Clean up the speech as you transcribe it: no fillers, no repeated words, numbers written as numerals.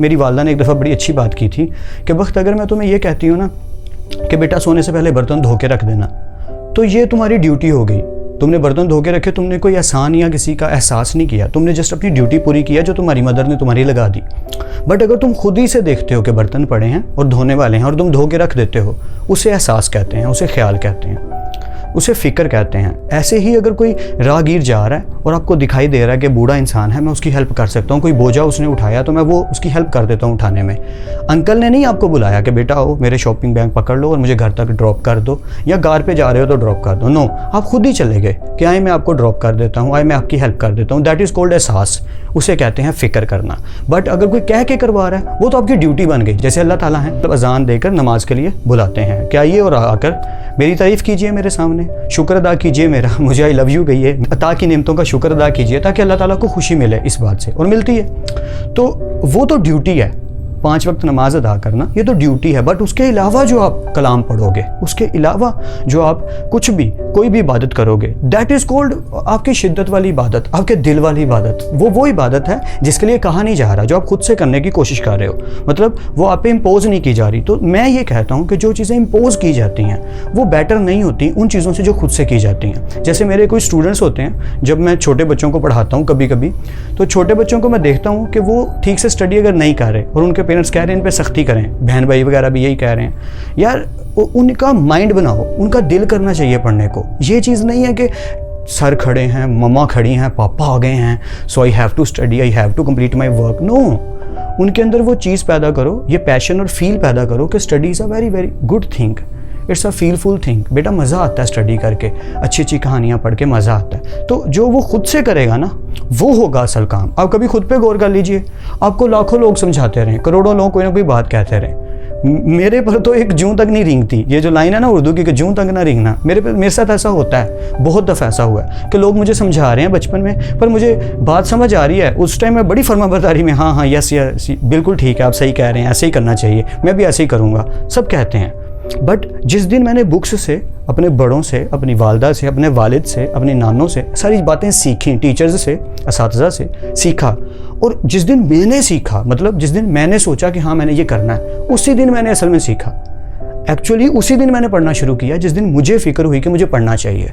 मेरी वालदा ने एक दफ़ा बड़ी अच्छी बात की थी कि वक्त अगर मैं तुम्हें ये कहती हूँ ना कि बेटा सोने से पहले बर्तन धो के रख देना, तो ये तुम्हारी ड्यूटी हो गई। तुमने बर्तन धो के रखे, तुमने कोई एहसान या किसी का एहसास नहीं किया, तुमने जस्ट अपनी ड्यूटी पूरी किया जो तुम्हारी मदर ने तुम्हारी लगा दी। बट अगर तुम खुद ही से देखते हो कि बर्तन पड़े हैं और धोने वाले हैं और तुम धो के रख देते हो, उसे एहसास कहते हैं, उसे ख्याल कहते हैं, उसे फ़िक्र कहते हैं। ऐसे ही अगर कोई राहगीर जा रहा है और आपको दिखाई दे रहा है कि बूढ़ा इंसान है, मैं उसकी हेल्प कर सकता हूँ, कोई बोझा उसने उठाया तो मैं वो उसकी हेल्प कर देता हूँ उठाने में। अंकल ने नहीं आपको बुलाया कि बेटा आओ मेरे शॉपिंग बैग पकड़ लो और मुझे घर तक ड्रॉप कर दो, या कार पे जा रहे हो तो ड्रॉप कर दो। नो, आप खुद ही चले गए कि आए मैं आपको ड्रॉप कर देता हूँ, आए मैं आपकी हेल्प कर देता हूँ। दैट इज़ कॉल्ड एहसास, उसे कहते हैं फ़िक्र करना। बट अगर कोई कह के करवा रहा है, वो तो आपकी ड्यूटी बन गई। जैसे अल्लाह ताला है, मतलब अजान देकर नमाज के लिए बुलाते हैं कि आइए और आकर मेरी तारीफ़ कीजिए, मेरे सामने शुक्र अदा कीजिए मेरा, मुझे आई लव यू कहिए, अता की नेमतों का शुक्र अदा कीजिए, ताकि अल्लाह ताला को खुशी मिले इस बात से, और मिलती है। तो वो तो ड्यूटी है, 5 वक्त नमाज अदा करना, ये तो ड्यूटी है। बट उसके अलावा जो आप कलाम पढ़ोगे, उसके अलावा जो आप कुछ भी कोई भी इबादत करोगे, दैट इज़ कॉल्ड आपकी शिद्दत वाली इबादत, आपके दिल वाली इबादत। वो इबादत है जिसके लिए कहा नहीं जा रहा, जो आप खुद से करने की कोशिश कर रहे हो, मतलब वो आप पे इम्पोज नहीं की जा रही। तो मैं ये कहता हूँ कि जो चीज़ें इम्पोज की जाती हैं वो बेटर नहीं होती उन चीज़ों से जो खुद से की जाती हैं। जैसे मेरे कोई स्टूडेंट्स होते हैं, जब मैं छोटे बच्चों को पढ़ाता हूँ कभी कभी, तो छोटे बच्चों को मैं देखता हूँ कि वो ठीक से स्टडी अगर नहीं कर रहे और उनके पेरेंट्स कह रहे हैं इन पे सख्ती करें, बहन भाई वगैरह भी यही कह रहे हैं, यार उनका माइंड बनाओ, उनका दिल करना चाहिए पढ़ने को। ये चीज़ नहीं है कि सर खड़े हैं, मम्मा खड़ी हैं, पापा आ गए हैं, so I have to study, I have to complete my work. No, उनके अंदर वो चीज़ पैदा करो, ये पैशन और फील पैदा करो कि study is a very very good thing, it's a feelful thing. बेटा मज़ा आता है स्टडी करके, अच्छी अच्छी कहानियाँ पढ़ के मज़ा आता है। तो जो वो खुद से करेगा ना, वो होगा असल काम। आप कभी खुद पे गौर कर लीजिए, आपको लाखों लोग समझाते रहें, करोड़ों लोग कोई ना कोई बात कहते रहें, मेरे पर तो एक जूं तक नहीं रेंगती। ये जो लाइन है ना उर्दू की कि जूं तक ना रेंगना, मेरे साथ ऐसा होता है, बहुत दफ़ा ऐसा हुआ है कि लोग मुझे समझा रहे हैं बचपन में, पर मुझे बात समझ आ रही है उस टाइम मैं बड़ी फर्माबरदारी में, हाँ यस यस बिल्कुल ठीक है, आप सही कह रहे हैं, ऐसे ही करना चाहिए, मैं भी ऐसे ही करूँगा, सब कहते हैं। बट जिस दिन मैंने बुक्स से, अपने बड़ों से, अपनी वालदा से, अपने वालिद से, अपने नानों से सारी बातें सीखी, टीचर्स से, असातिज़ा से सीखा, और जिस दिन मैंने सीखा, मतलब जिस दिन मैंने सोचा कि हाँ मैंने ये करना है, उसी दिन मैंने असल में सीखा। एक्चुअली उसी दिन मैंने पढ़ना शुरू किया जिस दिन मुझे फ़िक्र हुई कि मुझे पढ़ना चाहिए।